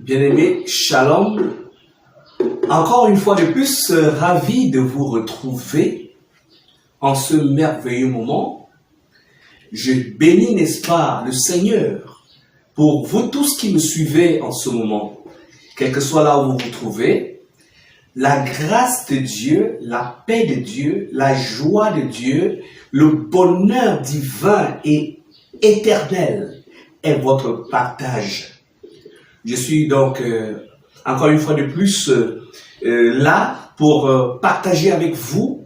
Bien-aimés, shalom. Encore une fois de plus, ravi de vous retrouver en ce merveilleux moment. Je bénis, n'est-ce pas, le Seigneur pour vous tous qui me suivez en ce moment, quel que soit là où vous vous trouvez. La grâce de Dieu, la paix de Dieu, la joie de Dieu, le bonheur divin et éternel est votre partage. Je suis donc encore une fois de plus là pour partager avec vous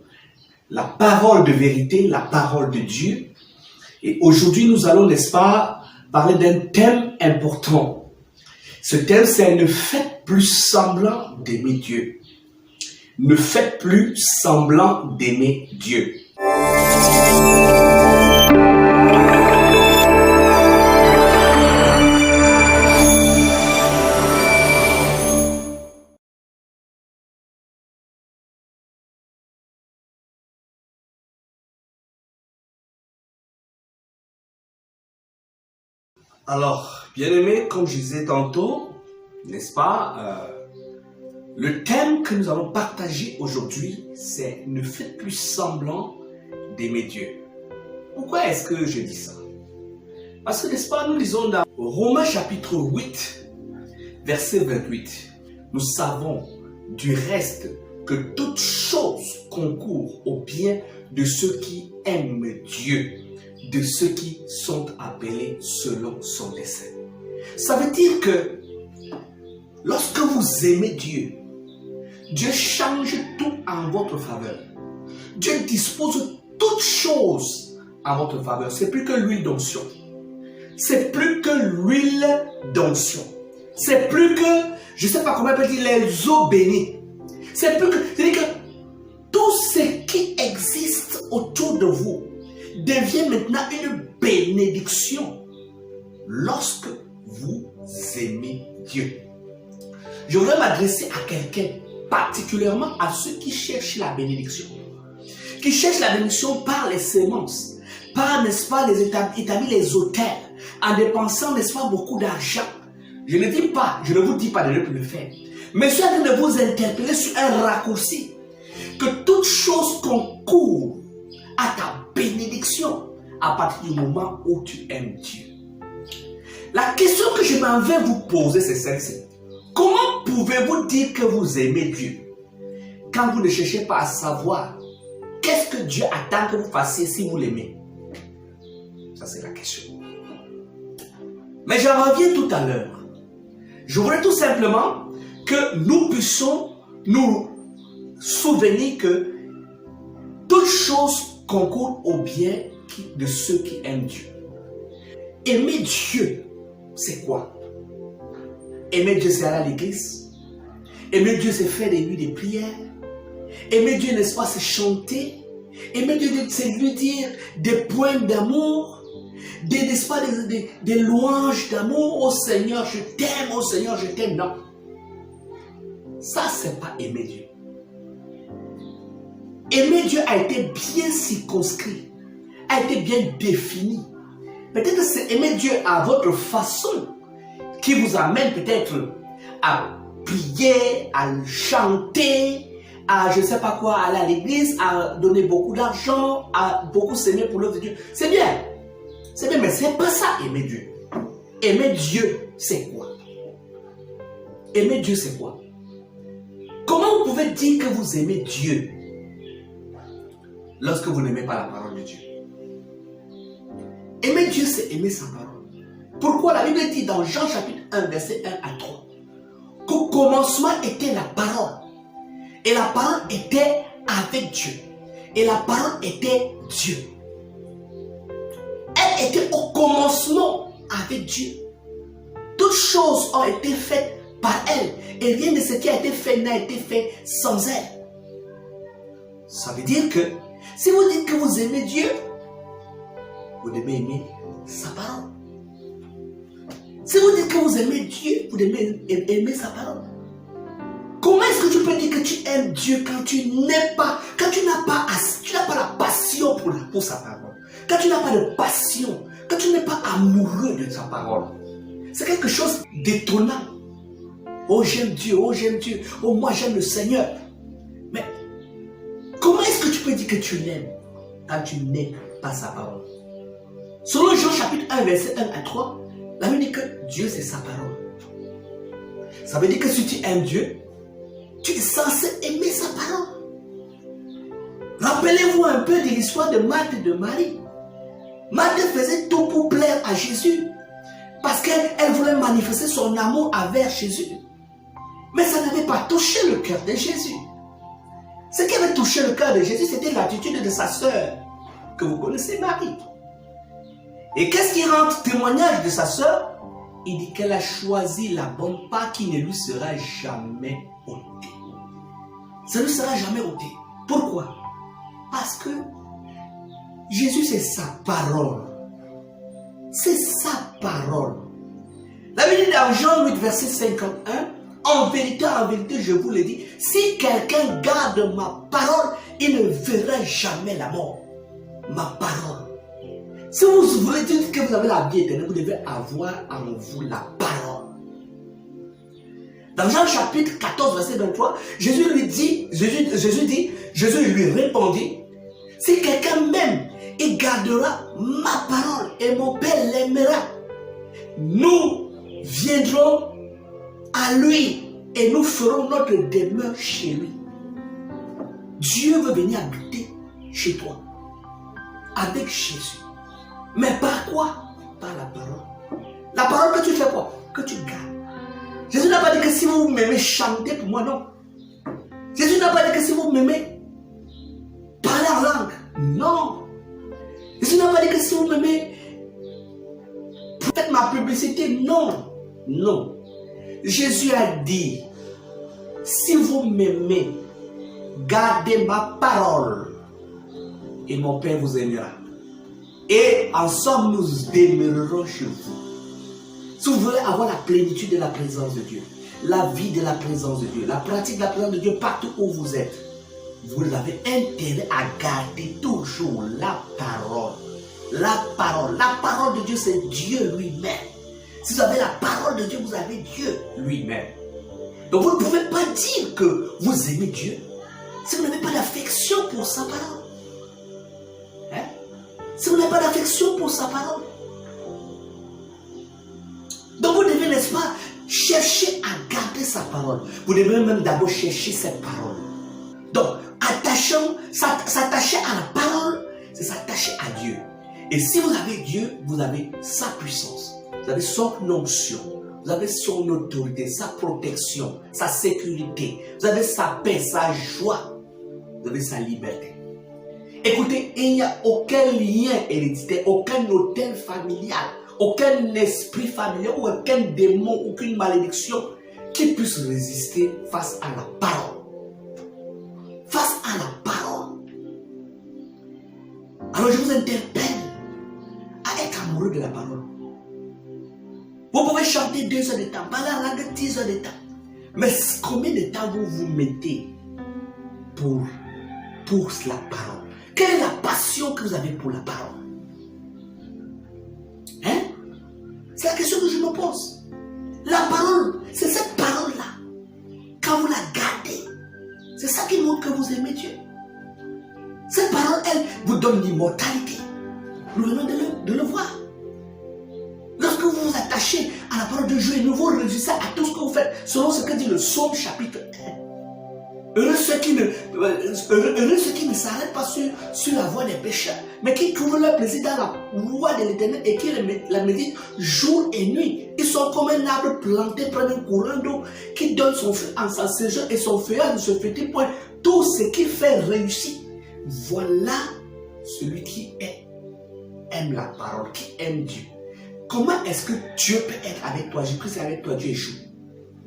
la parole de vérité, la parole de Dieu. Et aujourd'hui, nous allons, n'est-ce pas, parler d'un thème important. Ce thème, c'est ne faites plus semblant d'aimer Dieu. Ne faites plus semblant d'aimer Dieu. Alors, bien-aimés, comme je disais tantôt, n'est-ce pas, le thème que nous allons partager aujourd'hui, c'est « Ne faites plus semblant d'aimer Dieu ». Pourquoi est-ce que je dis ça? Parce que, n'est-ce pas, nous lisons dans Romains chapitre 8, verset 28. Nous savons du reste que toute chose concourt au bien de ceux qui aiment Dieu, de ceux qui sont appelés selon son dessein. Ça veut dire que lorsque vous aimez Dieu, Dieu change tout en votre faveur. Dieu dispose toutes choses en votre faveur. C'est plus que l'huile d'onction. C'est plus que l'huile d'onction. C'est plus que, je ne sais pas comment on peut dire, les eaux bénies. C'est plus que, c'est-à-dire que tout ce qui existe autour de vous devient maintenant une bénédiction lorsque vous aimez Dieu. Je voudrais m'adresser à quelqu'un, particulièrement à ceux qui cherchent la bénédiction. Qui cherchent la bénédiction par les semences, par, n'est-ce pas, les établir les hôtels, en dépensant, n'est-ce pas, beaucoup d'argent. Je ne vous dis pas de ne plus le faire. Mais je suis en train de vous interpeller sur un raccourci. Que toute chose concourt à ta bénédiction à partir du moment où tu aimes Dieu. La question que je m'en vais vous poser, c'est celle-ci. Comment pouvez-vous dire que vous aimez Dieu quand vous ne cherchez pas à savoir qu'est-ce que Dieu attend que vous fassiez si vous l'aimez? Ça, c'est la question. Mais j'en reviens tout à l'heure. Je voudrais tout simplement que nous puissions nous souvenir que toute chose concourt au bien de ceux qui aiment Dieu. Aimer Dieu, c'est quoi? Aimer Dieu, c'est aller à l'église. Aimer Dieu, c'est faire des nuits de prière. Aimer Dieu, n'est-ce pas, c'est chanter. Aimer Dieu, c'est lui dire des poèmes d'amour, n'est-ce pas, des louanges d'amour. Oh Seigneur, je t'aime, oh Seigneur, je t'aime. Non. Ça, c'est pas aimer Dieu. Aimer Dieu a été bien circonscrit, a été bien défini. Peut-être que c'est aimer Dieu à votre façon qui vous amène peut-être à prier, à chanter, à je ne sais pas quoi, aller à l'église, à donner beaucoup d'argent, à beaucoup s'aimer pour l'œuvre de Dieu. C'est bien, mais c'est pas ça aimer Dieu. Aimer Dieu, c'est quoi? Aimer Dieu, c'est quoi? Comment vous pouvez dire que vous aimez Dieu lorsque vous n'aimez pas la parole de Dieu? Aimer Dieu, c'est aimer sa parole. Pourquoi la Bible dit dans Jean chapitre 1, verset 1 à 3, qu'au commencement était la parole. Et la parole était avec Dieu. Et la parole était Dieu. Elle était au commencement avec Dieu. Toutes choses ont été faites par elle. Et rien de ce qui a été fait n'a été fait sans elle. Ça veut dire que si vous dites que vous aimez Dieu, vous devez aimer sa parole. Si vous dites que vous aimez Dieu, vous devez aimer sa parole. Comment est-ce que tu peux dire que tu aimes Dieu quand tu n'aimes pas, quand tu n'as pas la passion pour sa parole, quand tu n'as pas de passion, quand tu n'es pas amoureux de sa parole? C'est quelque chose d'étonnant. Oh, j'aime Dieu, oh, j'aime Dieu, oh, moi, j'aime le Seigneur. Mais comment est-ce que tu peux dire que tu l'aimes quand tu n'aimes pas sa parole? Selon Jean chapitre 1, verset 1 à 3, la Bible dit que Dieu, c'est sa parole. Ça veut dire que si tu aimes Dieu, tu es censé aimer sa parole. Rappelez-vous un peu de l'histoire de Marthe et de Marie. Marthe faisait tout pour plaire à Jésus. Parce qu'elle voulait manifester son amour envers Jésus. Mais ça n'avait pas touché le cœur de Jésus. Ce qui avait touché le cœur de Jésus, c'était l'attitude de sa sœur, que vous connaissez, Marie. Et qu'est-ce qui rend témoignage de sa sœur? Il dit qu'elle a choisi la bonne part qui ne lui sera jamais ôtée. Ça ne lui sera jamais ôté. Pourquoi? Parce que Jésus, c'est sa parole. C'est sa parole. La Bible dit dans Jean 8, verset 51, en vérité, je vous le dis, si quelqu'un garde ma parole, il ne verra jamais la mort. Ma parole. Si vous voulez dire que vous avez la vie éternelle, vous devez avoir en vous la parole. Dans Jean chapitre 14, verset 23, Jésus lui répondit, si quelqu'un m'aime, il gardera ma parole et mon Père l'aimera. Nous viendrons à lui et nous ferons notre demeure chez lui. Dieu veut venir habiter chez toi avec Jésus. Mais par quoi? Par la parole. La parole que tu fais quoi? Que tu gardes. Jésus n'a pas dit que si vous m'aimez, chantez pour moi, non. Jésus n'a pas dit que si vous m'aimez, parlez en langue. Non. Jésus n'a pas dit que si vous m'aimez, faites ma publicité. Non. Non. Jésus a dit, si vous m'aimez, gardez ma parole et mon Père vous aimera. Et ensemble nous demeurerons chez vous. Si vous voulez avoir la plénitude de la présence de Dieu, la vie de la présence de Dieu, la pratique de la présence de Dieu partout où vous êtes, vous avez intérêt à garder toujours la parole. La parole. La parole de Dieu, c'est Dieu lui-même. Si vous avez la parole de Dieu, vous avez Dieu lui-même. Donc vous ne pouvez pas dire que vous aimez Dieu si vous n'avez pas d'affection pour sa parole. Hein? Si vous n'avez pas d'affection pour sa parole. Donc vous devez, n'est-ce pas, chercher à garder sa parole. Vous devez même d'abord chercher cette parole. Donc, s'attacher à la parole, c'est s'attacher à Dieu. Et si vous avez Dieu, vous avez sa puissance. Vous avez son onction. Vous avez son autorité, sa protection, sa sécurité. Vous avez sa paix, sa joie. Vous avez sa liberté. Écoutez, il n'y a aucun lien héréditaire, aucun hôtel familial, aucun esprit familial, ou aucun démon, aucune malédiction qui puisse résister face à la parole. Face à la parole. Alors je vous interpelle à être amoureux de la parole. Vous pouvez chanter 2 heures de temps, parler en langue 10 heures de temps. Mais combien de temps vous vous mettez pour la parole? Quelle est la passion que vous avez pour la parole? Hein? C'est la question que je me pose. La parole, c'est cette parole-là. Quand vous la gardez, c'est ça qui montre que vous aimez Dieu. Cette parole, elle vous donne l'immortalité. Nous venons de le voir. Lorsque vous vous attachez à la parole de Dieu et vous réussissez à tout ce que vous faites, selon ce que dit le Psaume chapitre 1. Heureux ceux qui ne s'arrêtent pas sur la voie des pécheurs, mais qui trouvent leur plaisir dans la loi de l'Éternel et qui la méditent jour et nuit. Ils sont comme un arbre planté près d'un courant d'eau qui donne son fruit en sa saison et son feuillage ne se flétrit point. Tout ce qui fait réussir. Voilà celui qui aime la parole, qui aime Dieu. Comment est-ce que Dieu peut être avec toi? Jésus-Christ est avec toi, Dieu échoue.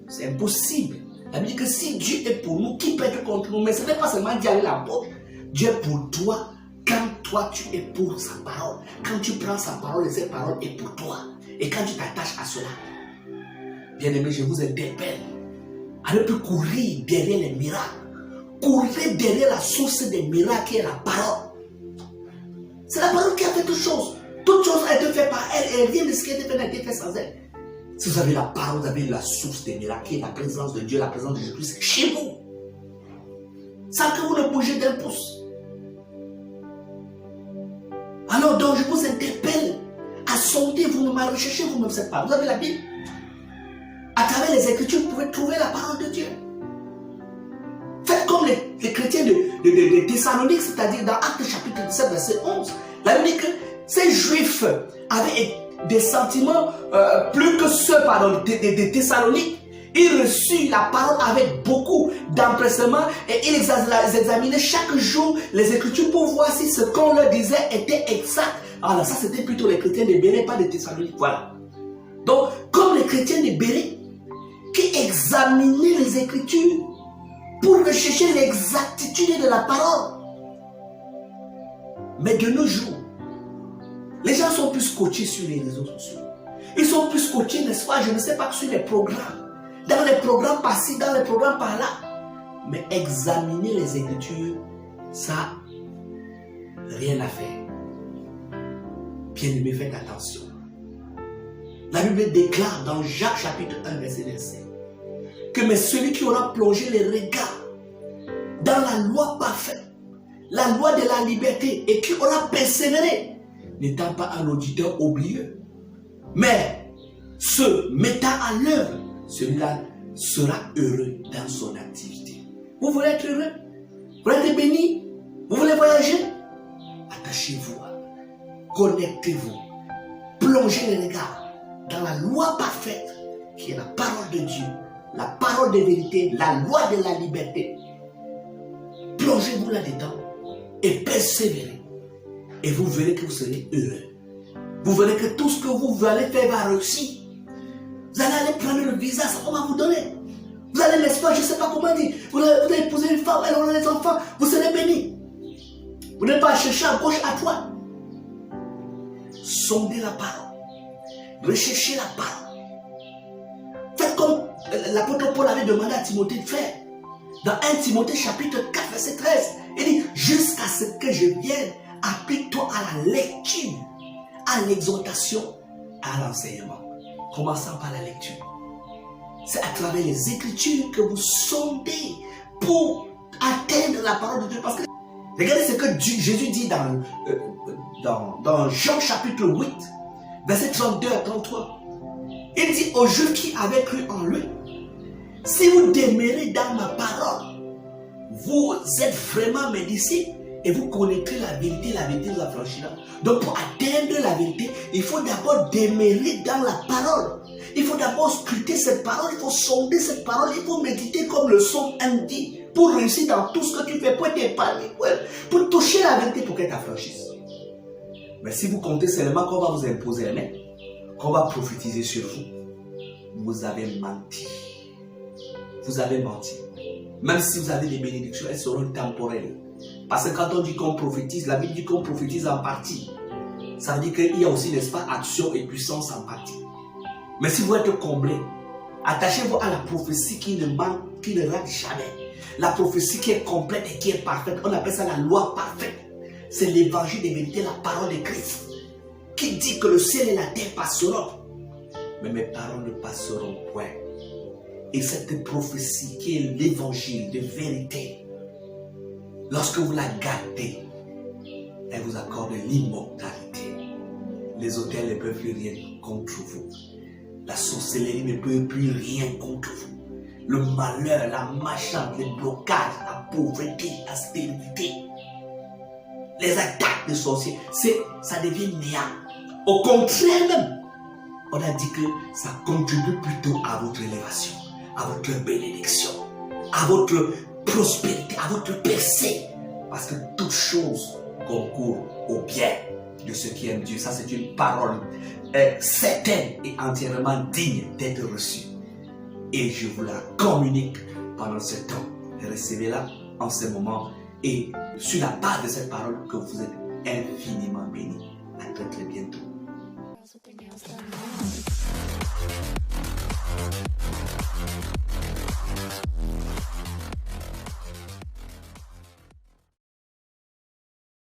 C'est impossible. La Bible dit que si Dieu est pour nous, qui peut être contre nous? Mais ce n'est pas seulement Dieu avec la bouche. Dieu est pour toi quand toi tu es pour sa parole. Quand tu prends sa parole et cette parole est pour toi. Et quand tu t'attaches à cela. Bien-aimé, je vous interpelle à ne plus courir derrière les miracles. Courez derrière la source des miracles qui est la parole. C'est la parole qui a fait toutes choses. Toutes choses ont été faites par elle et rien de ce qui a été fait n'a été fait sans elle. Si vous avez la parole, vous avez la source des miracles, qui est la présence de Dieu, la présence de Jésus-Christ chez vous. Sans que vous ne bougez d'un pouce. Alors donc je vous interpelle à sonder vous-même, à rechercher vous-même cette parole. Vous avez la Bible. À travers les Écritures, vous pouvez trouver la parole de Dieu. Faites comme les chrétiens de Thessalonique, c'est-à-dire dans Actes chapitre 17, verset 11. La Bible dit que ces Juifs avaient des sentiments plus que ceux des Thessaloniques. Ils reçurent la parole avec beaucoup d'empressement et ils examinaient chaque jour les Écritures pour voir si ce qu'on leur disait était exact. Alors ça, c'était plutôt les chrétiens de Béret, pas de Thessalonique. Voilà. Donc, comme les chrétiens de Béret, qui examinaient les Écritures pour rechercher l'exactitude de la parole. Mais de nos jours, les gens sont plus coachés sur les réseaux sociaux. Ils sont plus coachés, n'est-ce pas, je ne sais pas, sur les programmes. Dans les programmes par-ci, dans les programmes par-là. Mais examiner les Écritures, ça, rien à faire. Bien-aimés, faites attention. La Bible déclare dans Jacques chapitre 1, verset 27, que mais celui qui aura plongé les regards dans la loi parfaite, la loi de la liberté, et qui aura persévéré, n'étant pas un auditeur oublieux, mais se mettant à l'œuvre, celui-là sera heureux dans son activité. Vous voulez être heureux? Vous voulez être béni? Vous voulez voyager? Attachez-vous, connectez-vous, plongez les regards dans la loi parfaite qui est la parole de Dieu, la parole de vérité, la loi de la liberté. Plongez-vous là-dedans et persévérez. Et vous verrez que vous serez heureux. Vous verrez que tout ce que vous allez faire va réussir. Vous allez aller prendre le visa, ça va vous donner. Vous allez l'espoir, je ne sais pas comment dire. Vous allez épouser une femme, elle aura des enfants, vous serez béni. Vous n'êtes pas chercher à gauche, à droite. Sondez la parole. Recherchez la parole. Faites comme l'apôtre Paul avait demandé à Timothée de faire. Dans 1 Timothée chapitre 4, verset 13, il dit, jusqu'à ce que je vienne, applique-toi à la lecture, à l'exhortation, à l'enseignement. Commençant par la lecture. C'est à travers les Écritures que vous sondez pour atteindre la parole de Dieu. Parce que regardez ce que Jésus dit dans Jean chapitre 8, verset 32 à 33. Il dit aux Juifs qui avaient cru en lui, si vous demeurez dans ma parole, vous êtes vraiment mes disciples et vous connaîtrez la vérité vous affranchira. Donc pour atteindre la vérité, il faut d'abord demeurer dans la parole. Il faut d'abord scruter cette parole, il faut sonder cette parole, il faut méditer comme le psaume 1 dit, pour réussir dans tout ce que tu fais, pour t'épargner, pour toucher la vérité, pour qu'elle t'affranchisse. Mais si vous comptez seulement qu'on va vous imposer les mains, qu'on va prophétiser sur vous, vous avez menti. Vous avez menti. Même si vous avez des bénédictions, elles seront temporelles. Parce que quand on dit qu'on prophétise, la Bible dit qu'on prophétise en partie. Ça veut dire qu'il y a aussi, n'est-ce pas, action et puissance en partie. Mais si vous êtes comblé, attachez-vous à la prophétie qui ne manque, qui ne rate jamais. La prophétie qui est complète et qui est parfaite. On appelle ça la loi parfaite. C'est l'évangile de vérité, la parole de Christ, qui dit que le ciel et la terre passeront, mais mes paroles ne passeront point. Et cette prophétie qui est l'évangile de vérité, lorsque vous la gardez, elle vous accorde l'immortalité. Les autels ne peuvent plus rien contre vous. La sorcellerie ne peut plus rien contre vous. Le malheur, la malchance, les blocages, la pauvreté, la stérilité, les attaques de sorciers, ça devient néant. Au contraire même, on a dit que ça contribue plutôt à votre élévation, à votre bénédiction, à votre prospérité, à votre percée. Parce que toute chose concourt au bien de ceux qui aiment Dieu. Ça, c'est une parole certaine et entièrement digne d'être reçue. Et je vous la communique pendant ce temps. Recevez-la en ce moment. Et sur la base de cette parole, que vous êtes infiniment bénis. À très bientôt.